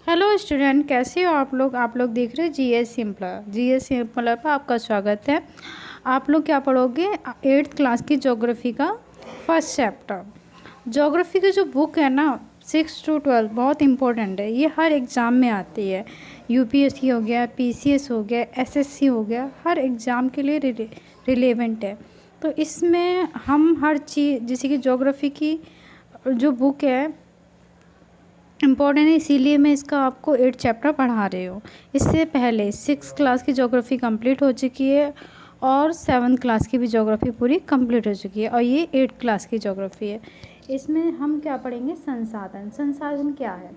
Hello student, कैसे हो आप लोग देख रहे हैं जी एस सिंपलर पर आपका स्वागत है। आप लोग क्या पढ़ोगे? 8th क्लास की ज्योग्राफी का फर्स्ट चैप्टर। ज्योग्राफी की जो बुक है ना 6 to 12 बहुत इम्पोर्टेंट है। ये हर एग्ज़ाम में आती है। यूपीएससी हो गया, पीसीएस हो गया, एसएससी हो गया, हर एग्ज़ाम के लिए रिलेवेंट है। तो इसमें हम हर चीज़, जैसे कि ज्योग्राफी की जो बुक है इम्पॉर्टेंट है, इसीलिए मैं इसका आपको 8 चैप्टर पढ़ा रही हूँ। इससे पहले 6 क्लास की ज्योग्राफी कंप्लीट हो चुकी है और 7th क्लास की भी ज्योग्राफी पूरी कंप्लीट हो चुकी है और ये 8 क्लास की ज्योग्राफी है। इसमें हम क्या पढ़ेंगे? संसाधन। संसाधन क्या है?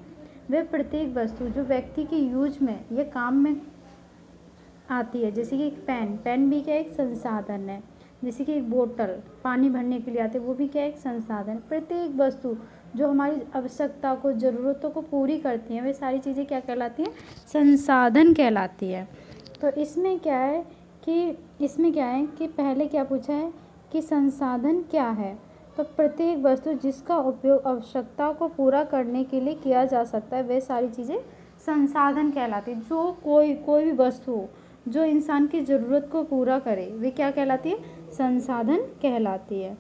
वह प्रत्येक वस्तु जो व्यक्ति के यूज में या काम में आती है, जैसे कि एक पेन भी क्या एक संसाधन है। जैसे कि एक बोतल पानी भरने के लिए आती है, वो भी क्या एक संसाधन। प्रत्येक वस्तु जो हमारी आवश्यकता को, ज़रूरतों को पूरी करती हैं, वे सारी चीज़ें क्या कहलाती हैं? संसाधन कहलाती है। तो इसमें क्या है कि पहले क्या पूछा है कि संसाधन क्या है? तो प्रत्येक वस्तु जिसका उपयोग आवश्यकता को पूरा करने के लिए किया जा सकता है, वे सारी चीज़ें संसाधन कहलाती है। जो कोई भी वस्तु हो जो इंसान की ज़रूरत को पूरा करे, वे क्या कहलाती है? संसाधन कहलाती है।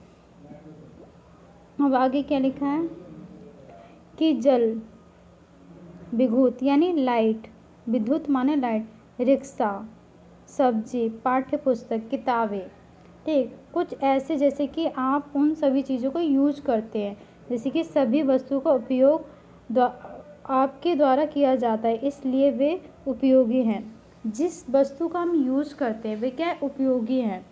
अब आगे क्या लिखा है कि जल, विद्युत यानी लाइट, विद्युत माने लाइट, रिक्शा, सब्जी, पाठ्य पुस्तक, किताबें, ठीक, कुछ ऐसे जैसे कि आप उन सभी चीज़ों को यूज करते हैं, जैसे कि सभी वस्तुओं का उपयोग आपके द्वारा किया जाता है, इसलिए वे उपयोगी हैं। जिस वस्तु का हम यूज करते हैं वे क्या उपयोगी हैं।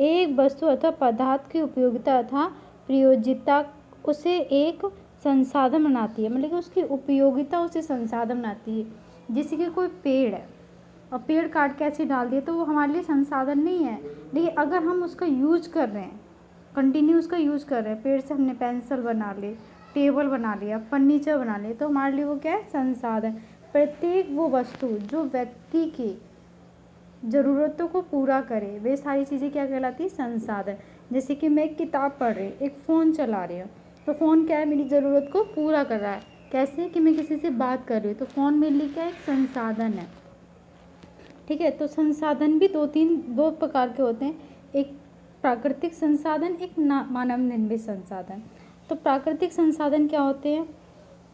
एक वस्तु अथवा पदार्थ की उपयोगिता अथवा प्रयोज्यता उसे एक संसाधन बनाती है, मतलब कि उसकी उपयोगिता उसे संसाधन बनाती है। जैसे कि कोई पेड़ है और पेड़ काट के ऐसे डाल दिए तो वो हमारे लिए संसाधन नहीं है, लेकिन अगर हम उसका यूज कर रहे हैं, कंटिन्यू उसका यूज कर रहे हैं, पेड़ से हमने पेंसिल बना ली, टेबल बना लिया, फर्नीचर बना लिया, तो हमारे लिए वो क्या है? संसाधन। प्रत्येक वो वस्तु जो व्यक्ति की ज़रूरतों को पूरा करे, वे सारी चीज़ें क्या कहलाती है? संसाधन। जैसे कि मैं एक किताब पढ़ रही हूँ, एक फ़ोन चला रही हूँ, तो फ़ोन क्या है? मेरी ज़रूरत को पूरा कर रहा है। कैसे कि मैं किसी से बात कर रही हूँ, तो फ़ोन मेरे लिए क्या एक संसाधन है। ठीक है, तो संसाधन भी दो प्रकार के होते हैं, एक प्राकृतिक संसाधन, एक मानव निर्मित संसाधन। तो प्राकृतिक संसाधन क्या होते हैं?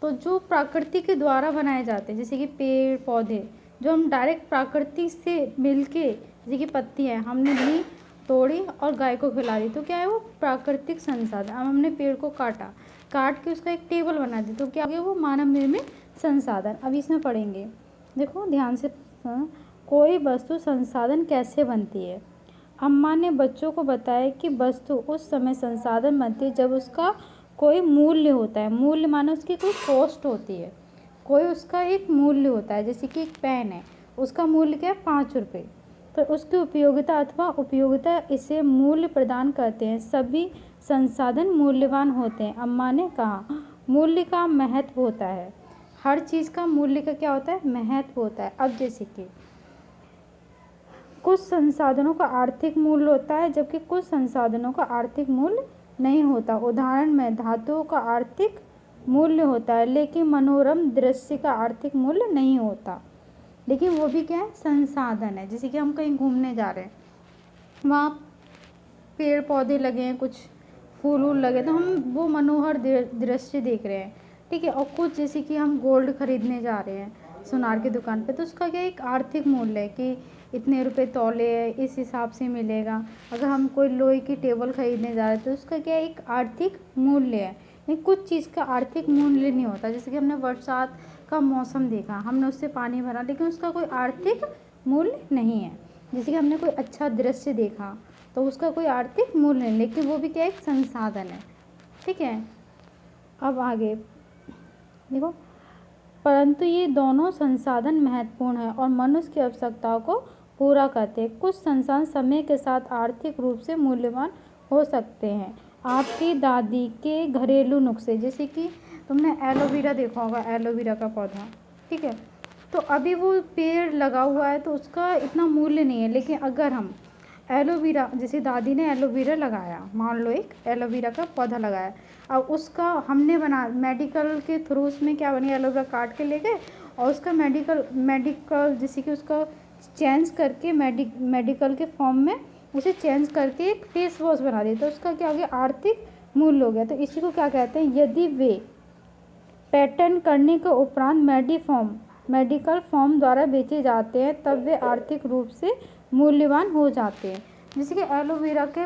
तो जो प्रकृति के द्वारा बनाए जाते हैं, जैसे कि पेड़ पौधे जो हम डायरेक्ट प्रकृति से मिलके, जैसे कि पत्ती है हमने ली, तोड़ी और गाय को खिला दी, तो क्या है वो? प्राकृतिक संसाधन। अब हमने पेड़ को काट के उसका एक टेबल बना दी, तो क्या हो गया? वो मानव निर्मित संसाधन। अब इसमें पढ़ेंगे, देखो ध्यान से। कोई वस्तु संसाधन कैसे बनती है? अम्मा ने बच्चों को बताया कि वस्तु उस समय संसाधन बनती है जब उसका कोई मूल्य होता है। मूल्य मानो उसकी कोई कॉस्ट होती है, कोई उसका एक मूल्य होता है। जैसे कि एक पेन है, उसका मूल्य क्या है? 5 रुपये। तो उसकी उपयोगिता अथवा उपयोगिता इसे मूल्य प्रदान करते हैं। सभी संसाधन मूल्यवान होते हैं। अम्मा ने कहा मूल्य का महत्व होता है, हर चीज़ का मूल्य का क्या होता है? महत्व होता है। अब जैसे कि कुछ संसाधनों का आर्थिक मूल्य होता है जबकि कुछ संसाधनों का आर्थिक मूल्य नहीं होता। उदाहरण में धातुओं का आर्थिक मूल्य होता है लेकिन मनोरम दृश्य का आर्थिक मूल्य नहीं होता, लेकिन वो भी क्या है? संसाधन है। जैसे कि हम कहीं घूमने जा रहे हैं, वहाँ पेड़ पौधे लगे हैं, कुछ फूल वूल लगे, तो हम वो मनोहर दृश्य देख रहे हैं, ठीक है। और कुछ जैसे कि हम गोल्ड खरीदने जा रहे हैं सुनार की दुकान पे, तो उसका क्या एक आर्थिक मूल्य है कि इतने रुपए तौले है, इस हिसाब से मिलेगा। अगर हम कोई लोहे की टेबल खरीदने जा रहे हैं तो उसका क्या एक आर्थिक मूल्य है। लेकिन कुछ चीज़ का आर्थिक मूल्य नहीं होता। जैसे कि हमने बरसात का मौसम देखा, हमने उससे पानी भरा, लेकिन उसका कोई आर्थिक मूल्य नहीं है। जैसे कि हमने कोई अच्छा दृश्य देखा तो उसका कोई आर्थिक मूल्य नहीं, लेकिन वो भी क्या एक संसाधन है, ठीक है। अब आगे देखो, परंतु ये दोनों संसाधन महत्वपूर्ण है और मनुष्य की आवश्यकताओं को पूरा करते हैं। कुछ संसाधन समय के साथ आर्थिक रूप से मूल्यवान हो सकते हैं। आपकी दादी के घरेलू नुस्खे, जैसे कि तुमने एलोवेरा देखा होगा, एलोवेरा का पौधा, ठीक है। तो अभी वो पेड़ लगा हुआ है तो उसका इतना मूल्य नहीं है, लेकिन अगर हम एलोवेरा, जैसे दादी ने एलोवेरा लगाया, मान लो एक एलोवेरा का पौधा लगाया, अब उसका हमने बना मेडिकल के थ्रू, उसमें क्या बनी, एलोवेरा काट के ले गए और उसका मेडिकल जैसे कि उसका चेंज करके मेडिकल के फॉर्म में उसे चेंज करके एक फेस वॉश बना दिया, तो उसका क्या हो गया, आर्थिक मूल्य हो गया। तो इसी को क्या कहते हैं, यदि वे पेटेंट करने के उपरांत मेडिकल फॉर्म द्वारा बेचे जाते हैं तब वे आर्थिक रूप से मूल्यवान हो जाते हैं। जैसे कि एलोवेरा के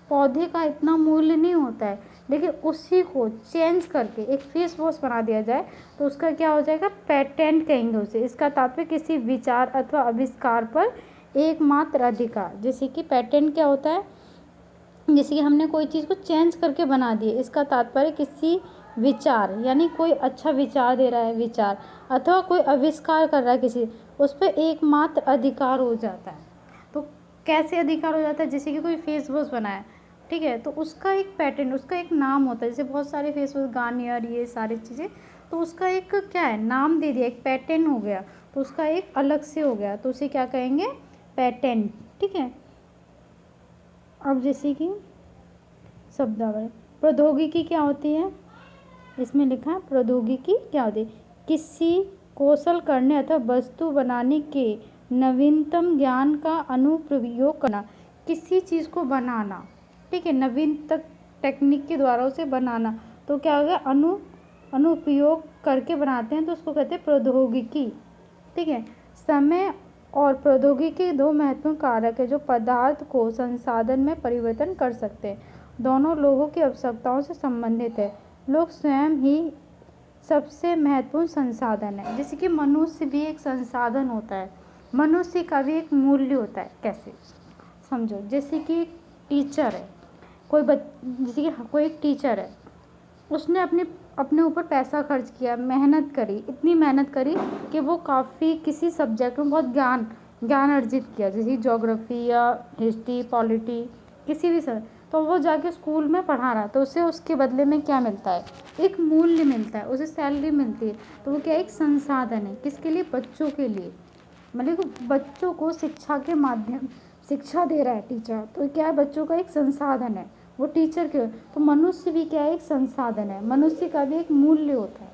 पौधे का इतना मूल्य नहीं होता है, लेकिन उसी को चेंज करके एक फेस वॉश बना दिया जाए तो उसका क्या हो जाएगा, पेटेंट कहेंगे उसे। इसका तात्पर्य किसी विचार अथवा आविष्कार पर एकमात्र अधिकार। जैसे कि पेटेंट क्या होता है, जैसे कि हमने कोई चीज़ को चेंज करके बना दी, इसका तात्पर्य किसी विचार, यानी कोई अच्छा विचार दे रहा है विचार, अथवा कोई आविष्कार कर रहा है किसी, उस पर एकमात्र अधिकार हो जाता है। तो कैसे अधिकार हो जाता है, जैसे कि कोई फेस वॉश बनाया, ठीक है, तो उसका एक पेटेंट, उसका एक नाम होता है। जैसे बहुत सारे फेस वॉश, गार्नियर, ये सारी चीज़ें, तो उसका एक क्या है, नाम दे दिया, एक पेटेंट हो गया, तो उसका एक अलग से हो गया, तो उसे क्या कहेंगे, पेटेंट। ठीक है, अब जैसे कि शब्दावली, प्रौद्योगिकी क्या होती है, इसमें लिखा है प्रौद्योगिकी क्या होती है, किसी कौशल करने अथवा वस्तु बनाने के नवीनतम ज्ञान का अनुप्रयोग करना, किसी चीज़ को बनाना, ठीक है, नवीन तक टेक्निक के द्वारा उसे बनाना, तो क्या हो गया, अनुप्रयोग करके बनाते हैं, तो उसको कहते हैं प्रौद्योगिकी। ठीक है, समय और प्रौद्योगिकी दो महत्वपूर्ण कारक है जो पदार्थ को संसाधन में परिवर्तन कर सकते हैं। दोनों लोगों की आवश्यकताओं से संबंधित है। लोग स्वयं ही सबसे महत्वपूर्ण संसाधन है। जैसे कि मनुष्य भी एक संसाधन होता है, मनुष्य का भी एक मूल्य होता है। कैसे समझो, जैसे कि टीचर है, जैसे कि कोई एक टीचर है, उसने अपने ऊपर पैसा खर्च किया, मेहनत करी, इतनी मेहनत करी कि वो काफ़ी किसी सब्जेक्ट में बहुत ज्ञान अर्जित किया, जैसे ज्योग्राफी या हिस्ट्री, पॉलिटी, किसी भी सर, तो वो जाके स्कूल में पढ़ा रहा है, तो उसे उसके बदले में क्या मिलता है, एक मूल्य मिलता है, उसे सैलरी मिलती है। तो वो क्या, एक संसाधन है, किसके लिए, बच्चों के लिए, मतलब बच्चों को शिक्षा के माध्यम शिक्षा दे रहा है टीचर, तो क्या है, बच्चों का एक संसाधन है वो टीचर के। तो मनुष्य भी क्या है, एक संसाधन है, मनुष्य का भी एक मूल्य होता है।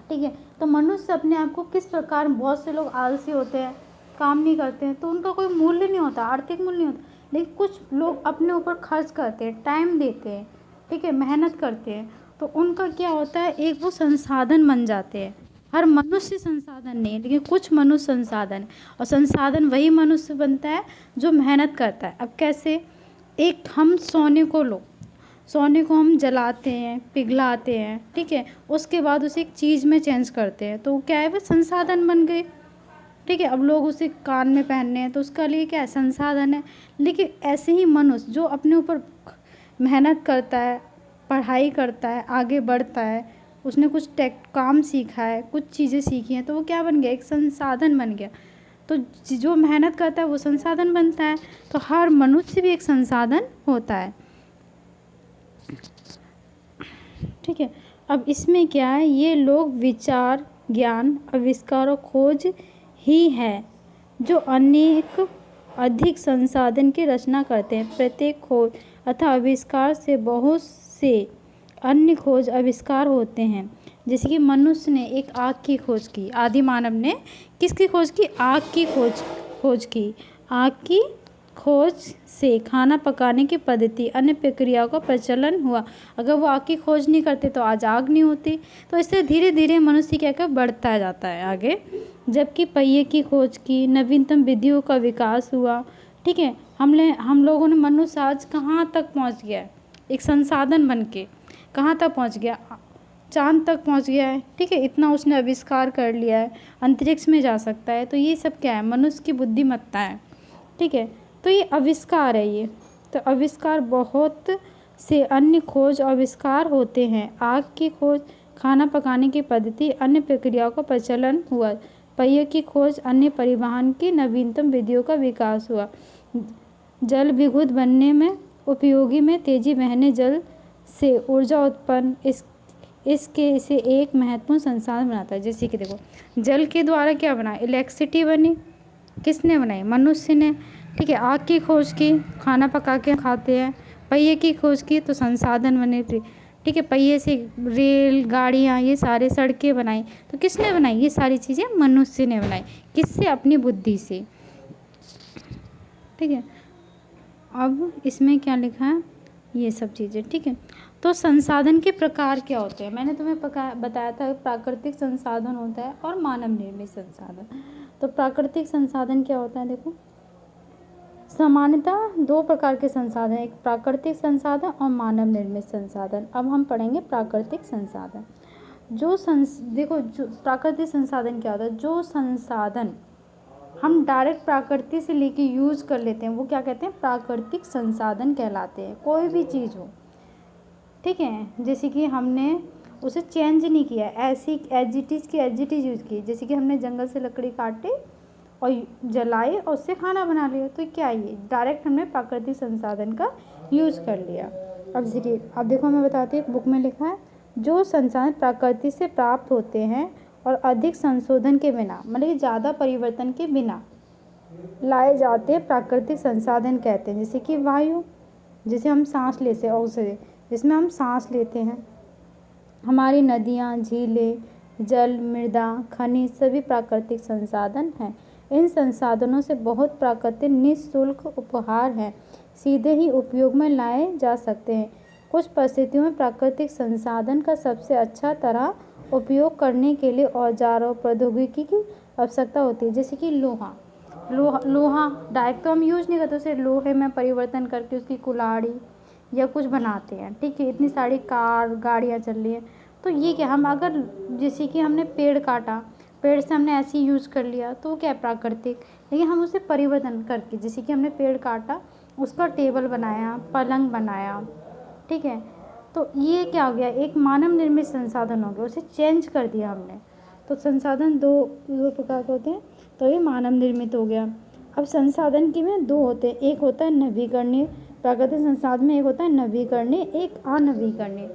ठीक है, तो मनुष्य अपने आप को किस प्रकार, बहुत से लोग आलसी होते हैं, काम नहीं करते हैं, तो उनका कोई मूल्य नहीं होता, आर्थिक मूल्य नहीं होता, लेकिन कुछ लोग अपने ऊपर खर्च करते हैं, टाइम देते हैं, ठीक है, मेहनत करते हैं, तो उनका क्या होता है, एक वो संसाधन बन जाते हैं। हर मनुष्य संसाधन नहीं है, लेकिन कुछ मनुष्य संसाधन है, और संसाधन वही मनुष्य बनता है जो मेहनत करता है। अब कैसे, एक हम सोने को हम जलाते हैं, पिघलाते हैं, ठीक है, उसके बाद उसे एक चीज़ में चेंज करते हैं, तो क्या है, वो संसाधन बन गए। ठीक है, अब लोग उसे कान में पहनने हैं, तो उसका लिए क्या है, संसाधन है। लेकिन ऐसे ही मनुष्य जो अपने ऊपर मेहनत करता है, पढ़ाई करता है, आगे बढ़ता है, उसने कुछ काम सीखा है, कुछ चीज़ें सीखी हैं, तो वो क्या बन गया, एक संसाधन बन गया। तो जो मेहनत करता है वो संसाधन बनता है, तो हर मनुष्य भी एक संसाधन होता है। ठीक है, अब इसमें क्या है, ये लोग विचार, ज्ञान, आविष्कार और खोज ही है जो अधिक संसाधन की रचना करते हैं। प्रत्येक खोज अथवा आविष्कार से बहुत से अन्य खोज आविष्कार होते हैं। जैसे कि मनुष्य ने एक आग की खोज की, आदि मानव ने किसकी खोज की, आग की खोज की। आग की खोज से खाना पकाने की पद्धति, अन्य प्रक्रियाओं का प्रचलन हुआ। अगर वो आग की खोज नहीं करते तो आज आग नहीं होती। तो इससे धीरे धीरे मनुष्य क्या क्या बढ़ता जाता है आगे। जबकि पहिए की खोज की, नवीनतम विधियों का विकास हुआ। ठीक है, हम लोगों ने, मनुष्य आज कहाँ तक पहुँच गया है, एक संसाधन बन के कहाँ तक पहुँच गया, चांद तक पहुँच गया है। ठीक है, इतना उसने आविष्कार कर लिया है, अंतरिक्ष में जा सकता है। तो ये सब क्या है, मनुष्य की बुद्धिमत्ता है। ठीक है, तो ये आविष्कार है ये। तो आविष्कार बहुत से अन्य खोज आविष्कार होते हैं। आग की खोज, खाना पकाने की पद्धति, अन्य प्रक्रियाओं का प्रचलन हुआ। पहिए की खोज, अन्य परिवहन की नवीनतम विधियों का विकास हुआ। जल विद्युत बनने में उपयोगी में तेजी, बहने जल से ऊर्जा उत्पन्न, इसे एक महत्वपूर्ण संसाधन बनाता है। जैसे कि देखो, जल के द्वारा क्या बना, इलेक्ट्रिसिटी बनी, किसने बनाई, मनुष्य ने। ठीक है, आग की खोज की, खाना पका के खाते हैं। पहिए की खोज की तो संसाधन बने, ठीक है, पहिए से रेल गाड़ियाँ, ये सारे सड़कें बनाई, तो किसने बनाई? ये सारी चीज़ें मनुष्य ने बनाई। किससे? अपनी बुद्धि से। ठीक है, अब इसमें क्या लिखा है? ये सब चीज़ें। ठीक है, तो संसाधन के प्रकार क्या होते हैं? मैंने तुम्हें बताया था प्राकृतिक संसाधन होता है और मानव निर्मित संसाधन। तो प्राकृतिक संसाधन क्या होता है? देखो, सामान्यतः दो प्रकार के संसाधन, एक प्राकृतिक संसाधन और मानव निर्मित संसाधन। अब हम पढ़ेंगे प्राकृतिक संसाधन। देखो, जो प्राकृतिक संसाधन क्या होता है? जो संसाधन हम डायरेक्ट प्रकृति से लेके यूज़ कर लेते हैं वो क्या कहते हैं? प्राकृतिक संसाधन कहलाते हैं। कोई भी चीज़ हो, ठीक है, जैसे कि हमने उसे चेंज नहीं किया, ऐसी एज इट इज़ यूज़ की। जैसे कि हमने जंगल से लकड़ी काटे और जलाई और उससे खाना बना लिया, तो क्या ये डायरेक्ट हमने प्राकृतिक संसाधन का यूज़ कर लिया। अब देखिए, अब देखो मैं बताती हूँ, बुक में लिखा है जो संसाधन प्रकृति से प्राप्त होते हैं और अधिक संशोधन के बिना, मतलब ज़्यादा परिवर्तन के बिना लाए जाते हैं, प्राकृतिक संसाधन कहते हैं। जैसे कि वायु, जिसे हम सांस लेते हैं, ऑक्सीजन जिसमें हम सांस लेते हैं, हमारी नदियाँ, झीलें, जल, मृदा, खनिज सभी प्राकृतिक संसाधन हैं। इन संसाधनों से बहुत प्राकृतिक निःशुल्क उपहार हैं, सीधे ही उपयोग में लाए जा सकते हैं। कुछ परिस्थितियों में प्राकृतिक संसाधन का सबसे अच्छा तरह उपयोग करने के लिए औजारों, प्रौद्योगिकी की आवश्यकता होती है। जैसे कि लोहा डायरेक्ट तो हम यूज नहीं करते, उसे लोहे में परिवर्तन करके उसकी कुल्हाड़ी या कुछ बनाते हैं। ठीक है, इतनी सारी कार गाड़ियाँ चल रही हैं, तो ये क्या, हम अगर जैसे कि हमने पेड़ काटा, पेड़ से हमने ऐसे ही यूज कर लिया, तो क्या है? प्राकृतिक। लेकिन हम उसे परिवर्तन करके, जैसे कि हमने पेड़ काटा, उसका टेबल बनाया, पलंग बनाया, ठीक है, तो ये क्या हो गया? एक मानव निर्मित संसाधन हो गया, उसे चेंज कर दिया हमने। तो संसाधन दो प्रकार के होते हैं, तो ये मानव निर्मित हो गया। अब संसाधन के में दो होते हैं, एक होता है नवीकरणीय प्राकृतिक संसाधन में, एक होता है नवीकरणीय, एक अनवीकरणीय।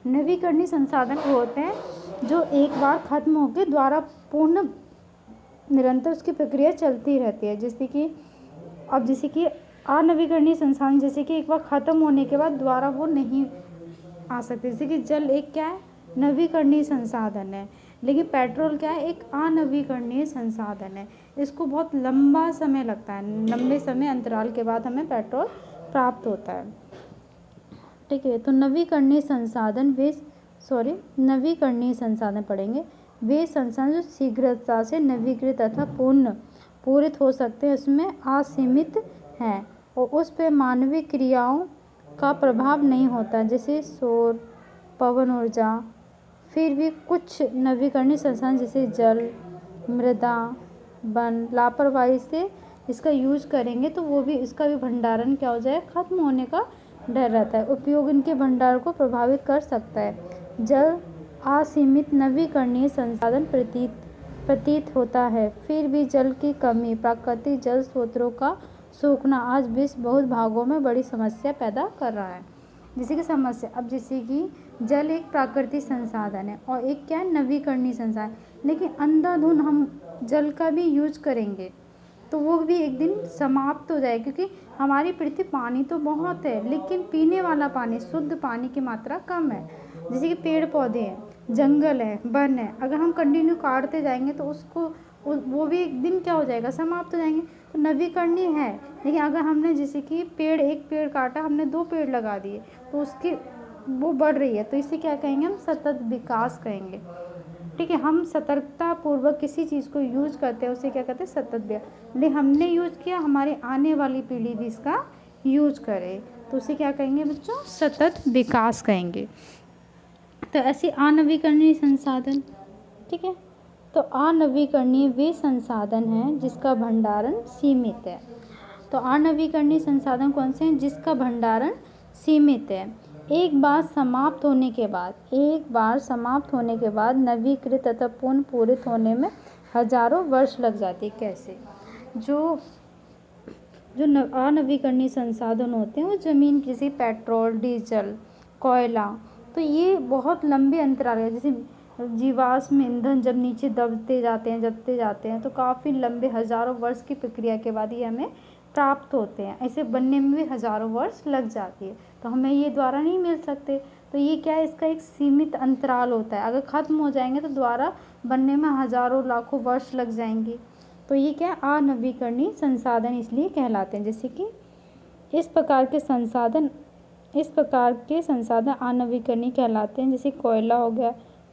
नवीकरणीय संसाधन वो होते हैं जो एक बार खत्म होकर द्वारा पूर्ण निरंतर उसकी प्रक्रिया चलती रहती है। जैसे कि अनवीकरणीय संसाधन, जैसे कि एक बार ख़त्म होने के बाद दोबारा वो नहीं आ सकते। जैसे कि जल एक क्या है? नवीकरणीय संसाधन है, लेकिन पेट्रोल क्या है? एक अनवीकरणीय संसाधन है। इसको बहुत लंबा समय लगता है, लंबे समय अंतराल के बाद हमें पेट्रोल प्राप्त होता है। ठीक है, तो नवीकरणीय संसाधन पढ़ेंगे। वे संसाधन जो शीघ्रता से नवीकृत अथवा पूरित हो सकते हैं, उसमें असीमित हैं और उस पर मानवीय क्रियाओं का प्रभाव नहीं होता, जैसे सौर, पवन ऊर्जा। फिर भी कुछ नवीकरणीय संसाधन जैसे जल, मृदा, वन लापरवाही से इसका यूज करेंगे तो वो भी, इसका भी भंडारण क्या हो जाए? खत्म होने का डर रहता है। उपयोग इनके भंडार को प्रभावित कर सकता है। जल असीमित नवीकरणीय संसाधन प्रतीत होता है। फिर भी जल की कमी, प्राकृतिक जल स्रोतों का सूखना आज विश्व बहुत भागों में बड़ी समस्या पैदा कर रहा है। जैसे कि समस्या, अब जैसे कि जल एक प्राकृतिक संसाधन है और एक क्या है? नवीकरणीय संसाधन। लेकिन अंधाधुंध हम जल का भी यूज करेंगे तो वो भी एक दिन समाप्त हो जाए, क्योंकि हमारी पृथ्वी पानी तो बहुत है, लेकिन पीने वाला पानी, शुद्ध पानी की मात्रा कम है। जैसे कि पेड़ पौधे हैं, जंगल है, वन है, अगर हम कंटिन्यू काटते जाएंगे तो वो भी एक दिन क्या हो जाएगा? समाप्त हो जाएंगे। तो नवीकरणीय है, लेकिन अगर हमने जैसे कि एक पेड़ काटा, हमने 2 पेड़ लगा दिए, तो उसकी वो बढ़ रही है, तो इसे क्या कहेंगे? हम सतत विकास कहेंगे। ठीक है, हम सतर्कता पूर्वक किसी चीज़ को यूज करते हैं, उसे क्या कहते हैं? सतत विकास। लेकिन हमने यूज किया, हमारे आने वाली पीढ़ी भी इसका यूज करे, तो उसे क्या कहेंगे बच्चों? सतत विकास कहेंगे। तो ऐसे अनवीकरणीय संसाधन, ठीक है, तो अनवीकरणीय वे संसाधन हैं जिसका भंडारण सीमित है। तो अनवीकरणीय संसाधन कौन से हैं? जिसका भंडारण सीमित है। एक बार समाप्त होने के बाद नवीकृत तथा पुनः पूरित होने में हजारों वर्ष लग जाते हैं। कैसे? जो अनवीकरणीय संसाधन होते हैं वो ज़मीन, जैसे पेट्रोल, डीजल, कोयला, तो ये बहुत लंबे अंतराल है। जैसे जीवाश्म ईंधन जब नीचे दबते जाते हैं तो काफ़ी लंबे हजारों वर्ष की प्रक्रिया के बाद ये हमें प्राप्त होते हैं। ऐसे बनने में भी हजारों वर्ष लग जाती है, तो हमें ये द्वारा नहीं मिल सकते। तो ये क्या है, इसका एक सीमित अंतराल होता है, अगर ख़त्म हो जाएंगे तो दोबारा बनने में हज़ारों लाखों वर्ष लग जाएंगे। तो ये क्या है, अनवीकरणीय संसाधन इसलिए कहलाते हैं। जैसे कि इस प्रकार के संसाधन अनवीकरणीय कहलाते हैं। जैसे कोयला हो गया,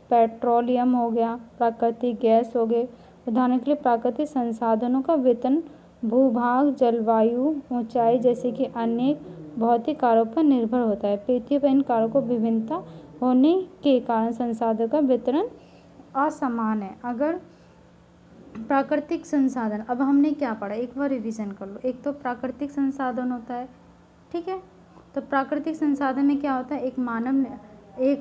पेट्रोलियम हो गया, प्राकृतिक गैस हो गए। उदाहरण के लिए प्राकृतिक संसाधनों का वेतन भूभाग, जलवायु, ऊंचाई जैसे कि अनेक भौतिक कारकों पर निर्भर होता है। पृथ्वी पर इन कारकों को विभिन्नता होने के कारण संसाधनों का वितरण असमान है। अगर प्राकृतिक संसाधन, अब हमने क्या पढ़ा, एक बार रिवीजन कर लो। एक तो प्राकृतिक संसाधन होता है, ठीक है। तो प्राकृतिक संसाधन में क्या होता है, एक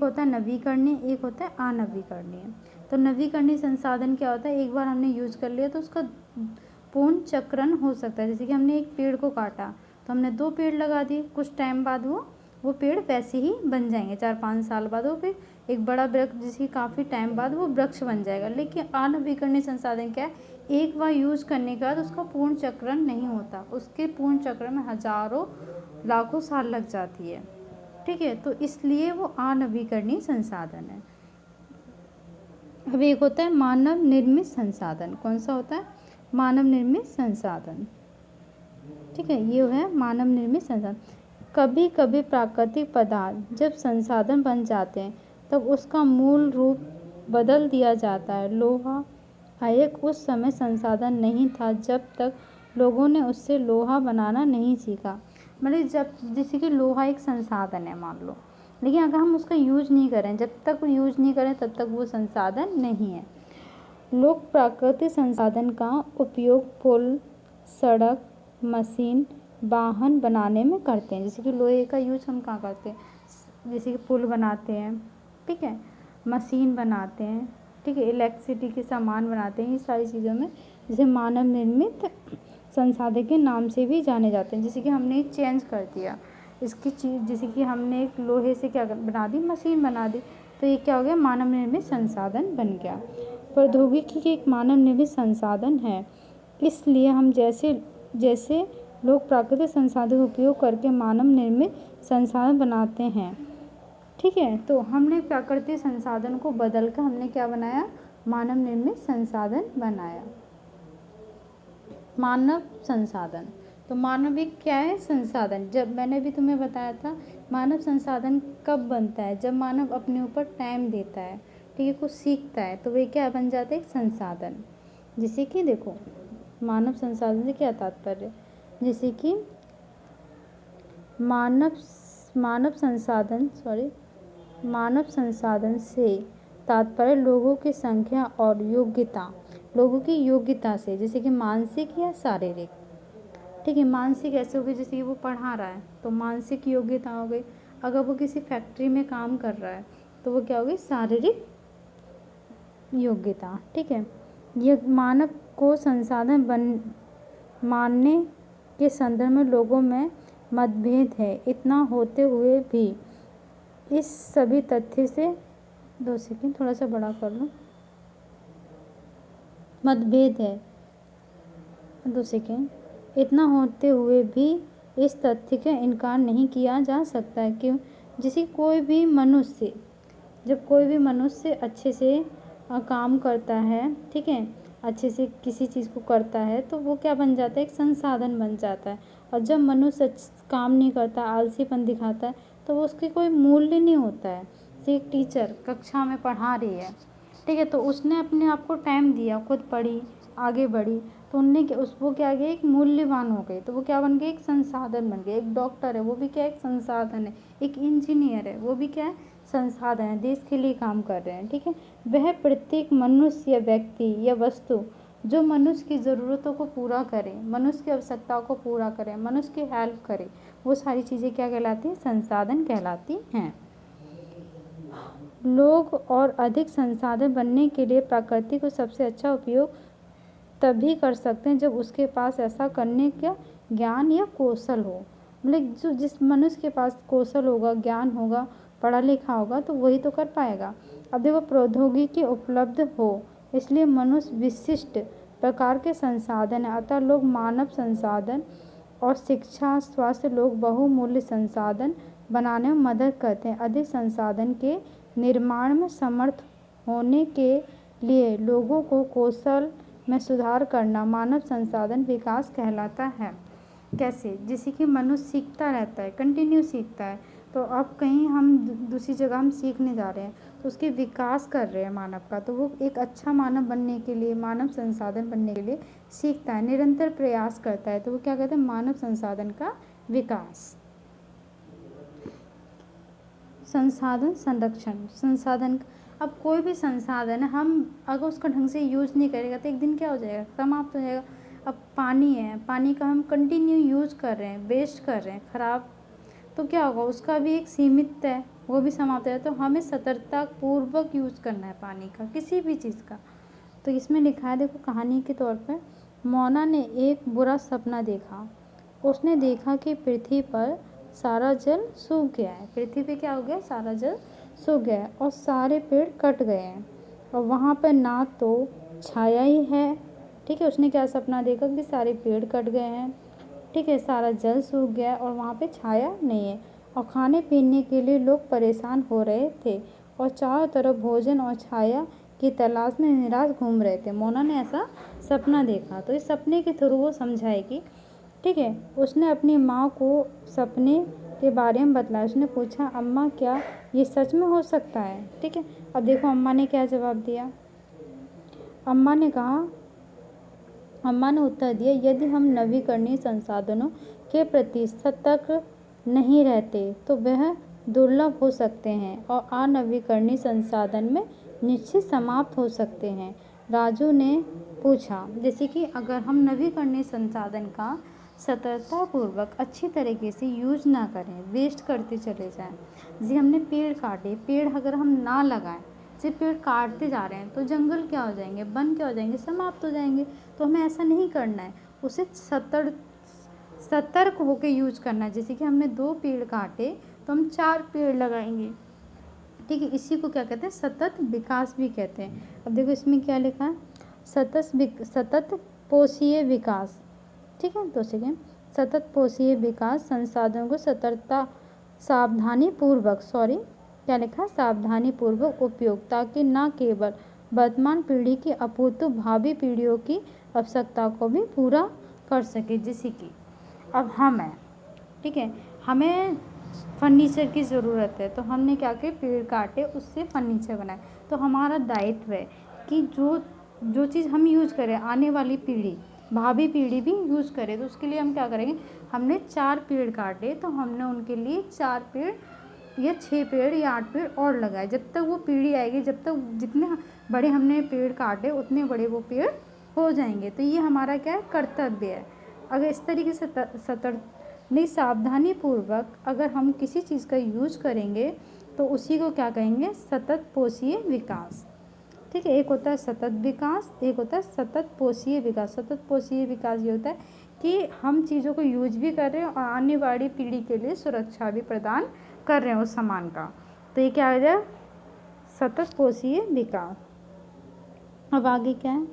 होता है नवीकरणीय, एक होता है अनवीकरणीय। तो नवीकरणीय संसाधन क्या होता है, एक बार हमने यूज कर लिया तो उसका पूर्ण चक्रण हो सकता है। जैसे कि हमने एक पेड़ को काटा तो हमने 2 पेड़ लगा दिए, कुछ टाइम बाद वो पेड़ वैसे ही बन जाएंगे, 4-5 साल बाद वो फिर एक बड़ा वृक्ष, जिसकी काफ़ी टाइम बाद वो वृक्ष बन जाएगा। लेकिन अनवीकरणीय संसाधन क्या है, एक बार यूज़ करने के बाद उसका पूर्ण चक्रण नहीं होता, उसके पूर्ण चक्रण में हजारों लाखों साल लग जाती है, ठीक है। तो इसलिए वो अनवीकरणीय संसाधन है। अब एक होता है मानव निर्मित संसाधन। कौन सा होता है, मानव निर्मित संसाधन, ठीक है। ये है मानव निर्मित संसाधन। कभी कभी प्राकृतिक पदार्थ जब संसाधन बन जाते हैं तब उसका मूल रूप बदल दिया जाता है। लोहा एक उस समय संसाधन नहीं था जब तक लोगों ने उससे लोहा बनाना नहीं सीखा। मतलब जैसे कि लोहा एक संसाधन है मान लो, लेकिन अगर हम उसका यूज नहीं करें, जब तक यूज नहीं करें तब तक वो संसाधन नहीं है। लोग प्राकृतिक संसाधन का उपयोग पुल, सड़क, मशीन, वाहन बनाने में करते हैं। जैसे कि लोहे का यूज हम कहाँ करते हैं, जैसे कि पुल बनाते हैं, ठीक है, मशीन बनाते हैं, ठीक है, इलेक्ट्रिसिटी के सामान बनाते हैं। ये सारी चीज़ों में जैसे मानव निर्मित संसाधन के नाम से भी जाने जाते हैं। जैसे कि हमने चेंज कर दिया इसकी चीज़, जैसे कि हमने एक लोहे से क्या बना दी, मशीन बना दी, तो ये क्या हो गया, मानव निर्मित संसाधन बन गया। प्रौद्योगिकी एक मानव निर्मित संसाधन है, इसलिए हम जैसे लोग प्राकृतिक संसाधन का उपयोग करके मानव निर्मित संसाधन बनाते हैं, ठीक है। तो हमने प्राकृतिक संसाधन को बदलकर हमने क्या बनाया, मानव निर्मित संसाधन बनाया। मानव संसाधन, तो मानव एक क्या है, संसाधन। जब मैंने भी तुम्हें बताया था मानव संसाधन कब बनता है, जब मानव अपने ऊपर टाइम देता है, ठीक है, कुछ सीखता है, तो वे क्या बन जाते हैं, एक संसाधन। जैसे कि देखो मानव संसाधन से क्या तात्पर्य, जैसे कि मानव संसाधन से तात्पर्य लोगों की संख्या और योग्यता, लोगों की योग्यता से, जैसे कि मानसिक या शारीरिक, ठीक है। मानसिक ऐसे हो गई, जैसे कि वो पढ़ा रहा है तो मानसिक योग्यता हो गई। अगर वो किसी फैक्ट्री में काम कर रहा है तो वो क्या होगी, शारीरिक योग्यता, ठीक है। ये मानव को संसाधन मानने के संदर्भ में लोगों में मतभेद है। इतना होते हुए भी इस सभी तथ्य से 2 सेकंड थोड़ा सा बड़ा कर लो, मतभेद है 2 सेकंड, इतना होते हुए भी इस तथ्य का इनकार नहीं किया जा सकता है कि जब कोई भी मनुष्य अच्छे से काम करता है, ठीक है, अच्छे से किसी चीज़ को करता है तो वो क्या बन जाता है, एक संसाधन बन जाता है। और जब मनुष्य काम नहीं करता, आलसीपन दिखाता है, तो वो उसके कोई मूल्य नहीं होता है। जैसे एक टीचर कक्षा में पढ़ा रही है, ठीक है, तो उसने अपने आप को टाइम दिया, खुद पढ़ी, आगे बढ़ी, तो वो क्या गया, एक मूल्यवान हो गई, तो वो क्या बन गई, एक संसाधन बन गई। एक डॉक्टर है वो भी क्या, एक संसाधन है। एक इंजीनियर है वो भी क्या है, संसाधन है, देश के लिए काम कर रहे हैं, ठीक है। वह प्रत्येक मनुष्य या व्यक्ति या वस्तु जो मनुष्य की ज़रूरतों को पूरा करे, मनुष्य की आवश्यकताओं को पूरा करे, मनुष्य की हेल्प करे, वो सारी चीज़ें क्या कहलाती हैं, संसाधन कहलाती हैं। लोग और अधिक संसाधन बनने के लिए प्रकृति को सबसे अच्छा उपयोग तभी कर सकते हैं जब उसके पास ऐसा करने का ज्ञान या कौशल हो। मतलब जिस मनुष्य के पास कौशल होगा, ज्ञान होगा, पढ़ा लिखा होगा, तो वही तो कर पाएगा। अब देखो प्रौद्योगिकी उपलब्ध हो इसलिए मनुष्य विशिष्ट प्रकार के संसाधन है, अतः लोग मानव संसाधन और शिक्षा, स्वास्थ्य लोग बहुमूल्य संसाधन बनाने में मदद करते हैं। अधिक संसाधन के निर्माण में समर्थ होने के लिए लोगों को कौशल में सुधार करना मानव संसाधन विकास कहलाता है। कैसे? जैसे कि मनुष्य सीखता रहता है, कंटिन्यू सीखता है। तो अब कहीं हम दूसरी जगह हम सीखने जा रहे हैं तो उसके विकास कर रहे हैं मानव का, तो वो एक अच्छा मानव बनने के लिए, मानव संसाधन बनने के लिए सीखता है, निरंतर प्रयास करता है। तो वो क्या कहते हैं? मानव संसाधन का विकास। संसाधन संरक्षण। संसाधन, अब कोई भी संसाधन है, हम अगर उसका ढंग से यूज़ नहीं करेगा तो एक दिन क्या हो जाएगा? समाप्त हो जाएगा। अब पानी है, पानी का हम कंटिन्यू यूज़ कर रहे हैं, वेस्ट कर रहे हैं, ख़राब, तो क्या होगा? उसका भी एक सीमित है, वो भी समाप्त है। तो हमें सतर्कता पूर्वक यूज़ करना है पानी का, किसी भी चीज़ का। तो इसमें लिखा है, देखो कहानी के तौर पर, मोना ने एक बुरा सपना देखा। उसने देखा कि पृथ्वी पर सारा जल सूख गया है। पृथ्वी पे क्या हो गया? सारा जल सूख गया है और सारे पेड़ कट गए हैं और वहाँ पर ना तो छाया ही है, ठीक है। उसने क्या सपना देखा कि सारे पेड़ कट गए हैं, ठीक है, सारा जल सूख गया है और वहाँ पे छाया नहीं है और खाने पीने के लिए लोग परेशान हो रहे थे और चारों तरफ भोजन और छाया की तलाश में निराश घूम रहे थे। मोना ने ऐसा सपना देखा। तो इस सपने के थ्रू वो समझाएगी, ठीक है। उसने अपनी माँ को सपने के बारे में बतलाया। उसने पूछा, अम्मा क्या ये सच में हो सकता है? ठीक है। अब देखो अम्मा ने क्या जवाब दिया। अम्मा ने उत्तर दिया, यदि हम नवीकरणीय संसाधनों के प्रति सतर्क नहीं रहते तो वह दुर्लभ हो सकते हैं और अनवीकरणीय संसाधन में निश्चित समाप्त हो सकते हैं। राजू ने पूछा, जैसे कि अगर हम नवीकरणीय संसाधन का सतर्कतापूर्वक अच्छी तरीके से यूज ना करें, वेस्ट करते चले जाएं, जैसे हमने पेड़ काटे, पेड़ अगर हम ना लगाएं, सिर्फ पेड़ काटते जा रहे हैं तो जंगल क्या हो जाएंगे? वन क्या हो जाएंगे? समाप्त हो जाएंगे। तो हमें ऐसा नहीं करना है, उसे सतर्क होकर यूज करना है। जैसे कि हमने 2 पेड़ काटे तो हम 4 पेड़ लगाएंगे, ठीक है। इसी को क्या कहते हैं? सतत विकास भी कहते हैं। अब देखो इसमें क्या लिखा है, सतत पोषीय विकास, ठीक है। तो सेकेंड, सतत पोषीय विकास संसाधनों को क्या लिखा? सावधानी पूर्वक उपयोग, ताकि न केवल वर्तमान पीढ़ी की अपूर्व भावी पीढ़ियों की आवश्यकता को भी पूरा कर सके। जैसे कि अब हम हैं, ठीक है, हमें फर्नीचर की ज़रूरत है तो हमने क्या किया? पेड़ काटे, उससे फर्नीचर बनाए। तो हमारा दायित्व है कि जो चीज़ हम यूज़ करें, आने वाली पीढ़ी, भावी पीढ़ी भी यूज़ करे। तो उसके लिए हम क्या करेंगे? हमने 4 पेड़ काटे तो हमने उनके लिए 4 पेड़ या 6 पेड़ या 8 पेड़ और लगाए। जब तक वो पीढ़ी आएगी, जब तक जितने बड़े हमने पेड़ काटे उतने बड़े वो पेड़ हो जाएंगे। तो ये हमारा क्या है? कर्तव्य है। अगर इस तरीके से सावधानी पूर्वक अगर हम किसी चीज़ का यूज करेंगे तो उसी को क्या कहेंगे? सतत पोषीय विकास, ठीक है। एक होता है सतत विकास, एक होता है सतत पोषीय विकास। सतत पोषीय विकास ये होता है कि हम चीज़ों को यूज भी कर रहे हैं और आने वाली पीढ़ी के लिए सुरक्षा भी प्रदान कर रहे हैं उस सामान का। तो ये क्या हो जाए? सतत पोषीय विकास। अब आगे क्या है?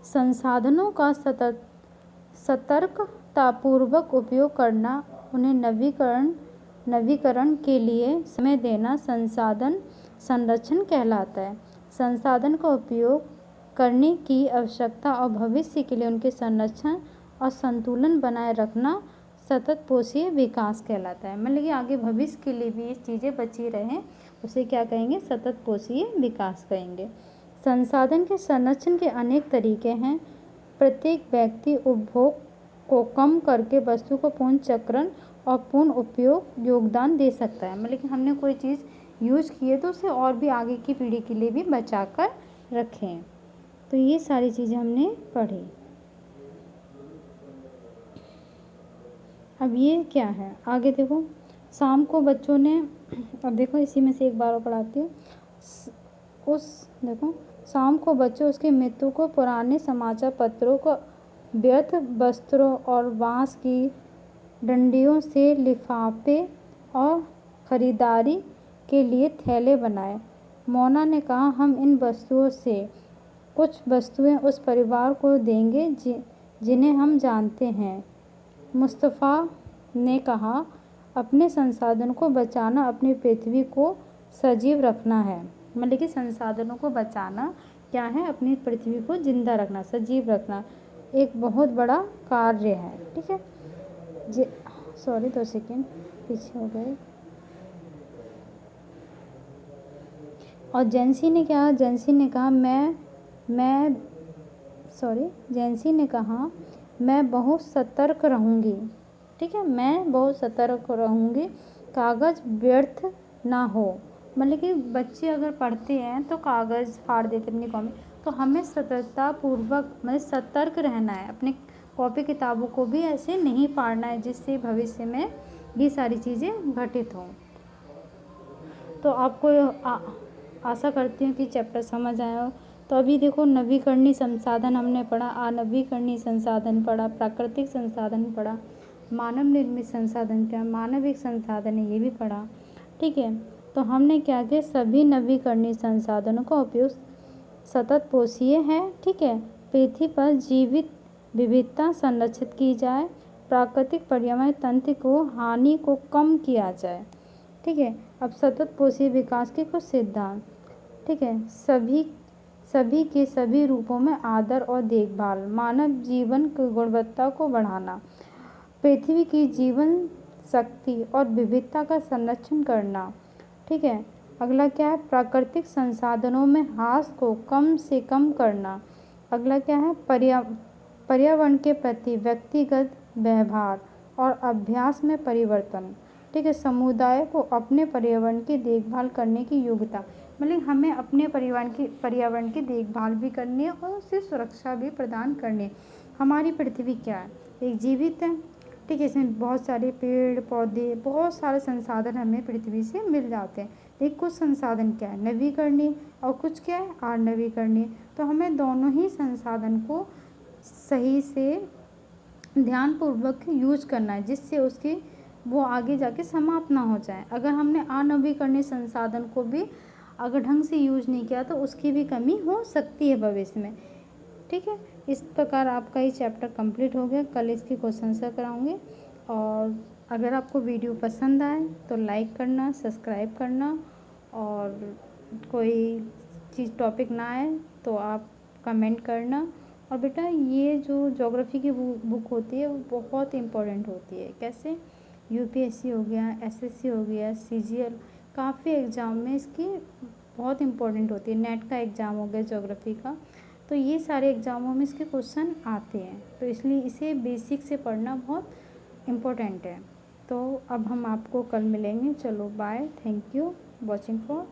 संसाधनों का सतर्कतापूर्वक उपयोग करना, उन्हें नवीकरण के लिए समय देना संसाधन संरक्षण कहलाता है। संसाधन का उपयोग करने की आवश्यकता और भविष्य के लिए उनके संरक्षण और संतुलन बनाए रखना सतत पोषीय विकास कहलाता है। मतलब कि आगे भविष्य के लिए भी ये चीज़ें बची रहें, उसे क्या कहेंगे? सतत पोषीय विकास कहेंगे। संसाधन के संरक्षण के अनेक तरीके हैं। प्रत्येक व्यक्ति उपभोग को कम करके वस्तु को पुनः चक्रण और पुनः उपयोग योगदान दे सकता है। मतलब कि हमने कोई चीज़ यूज की है तो उसे और भी आगे की पीढ़ी के लिए भी बचा कर रखें। तो ये सारी चीज़ें हमने पढ़ी। अब ये क्या है? आगे देखो, शाम को बच्चों ने, अब देखो इसी में से एक बार और पढ़ाती हूँ। देखो, शाम को बच्चे उसके मित्र को पुराने समाचार पत्रों को व्यर्थ वस्त्रों और बांस की डंडियों से लिफाफे और ख़रीदारी के लिए थैले बनाए। मोना ने कहा, हम इन वस्तुओं से कुछ वस्तुएं उस परिवार को देंगे जिन्हें हम जानते हैं। मुस्तफ़ा ने कहा, अपने संसाधनों को बचाना अपनी पृथ्वी को सजीव रखना है। मतलब कि संसाधनों को बचाना क्या है, अपनी पृथ्वी को जिंदा रखना, सजीव रखना एक बहुत बड़ा कार्य है। ठीक है जी, सॉरी 2 सेकेंड पीछे हो गए। और जेंसी ने क्या, जेंसी ने कहा जेंसी ने कहा मैं बहुत सतर्क रहूँगी। ठीक है, मैं बहुत सतर्क रहूँगी, कागज़ व्यर्थ ना हो। मतलब कि बच्चे अगर पढ़ते हैं तो कागज़ फाड़ देते अपनी कॉपी, तो हमें सतर्कतापूर्वक मतलब सतर्क रहना है, अपने कॉपी किताबों को भी ऐसे नहीं फाड़ना है जिससे भविष्य में ये सारी चीज़ें घटित हों। तो आपको आशा करती हूँ कि चैप्टर समझ आया हो। तो अभी देखो नवीकरणीय संसाधन हमने पढ़ा, अनवीकरणीय संसाधन पढ़ा, प्राकृतिक संसाधन पढ़ा, मानव निर्मित संसाधन क्या, मानविक संसाधन है ये भी पढ़ा। ठीक है, तो हमने क्या किया, सभी नवीकरणीय संसाधनों का उपयोग सतत पोषीय है। ठीक है, पृथ्वी पर जीवित विविधता संरक्षित की जाए, प्राकृतिक पर्यावरण तंत्र को हानि को कम किया जाए। ठीक है, अब सतत पोषीय विकास के कुछ सिद्धांत। ठीक है, सभी के सभी रूपों में आदर और देखभाल, मानव जीवन की गुणवत्ता को बढ़ाना, पृथ्वी की जीवन शक्ति और विविधता का संरक्षण करना। ठीक है, अगला क्या है, प्राकृतिक संसाधनों में ह्रास को कम से कम करना। अगला क्या है, पर्यावरण के प्रति व्यक्तिगत व्यवहार और अभ्यास में परिवर्तन। ठीक है, समुदाय को अपने पर्यावरण की देखभाल करने की योग्यता, मतलब हमें अपने पर्यावरण की देखभाल भी करनी है और उससे सुरक्षा भी प्रदान करनी है। हमारी पृथ्वी क्या है, एक जीवित है। ठीक है, इसमें बहुत सारे पेड़ पौधे, बहुत सारे संसाधन हमें पृथ्वी से मिल जाते हैं, लेकिन कुछ संसाधन क्या है, नवीकरणीय, और कुछ क्या है, अनवीकरणीय। तो हमें दोनों ही संसाधन को सही से ध्यानपूर्वक यूज करना है, जिससे उसकी वो आगे जाके समाप्त ना हो जाए। अगर हमने अनवीकरणीय संसाधन को भी अगर ढंग से यूज नहीं किया तो उसकी भी कमी हो सकती है भविष्य में। ठीक है, इस प्रकार आपका ये चैप्टर कंप्लीट हो गया। कल इसकी क्वेश्चन आंसर कराऊंगे। और अगर आपको वीडियो पसंद आए तो लाइक करना, सब्सक्राइब करना, और कोई चीज़ टॉपिक ना आए तो आप कमेंट करना। और बेटा ये जो ज्योग्राफी की बुक होती है वो बहुत इम्पोर्टेंट होती है। कैसे, यूपीएससी हो गया, एसएससी हो गया, सीजीएल, काफ़ी एग्ज़ाम में इसकी बहुत इम्पोर्टेंट होती है। नेट का एग्ज़ाम हो गया ज्योग्राफी का, तो ये सारे एग्ज़ामों में इसके क्वेश्चन आते हैं, तो इसलिए इसे बेसिक से पढ़ना बहुत इम्पोर्टेंट है। तो अब हम आपको कल मिलेंगे। चलो bye, thank you watching for.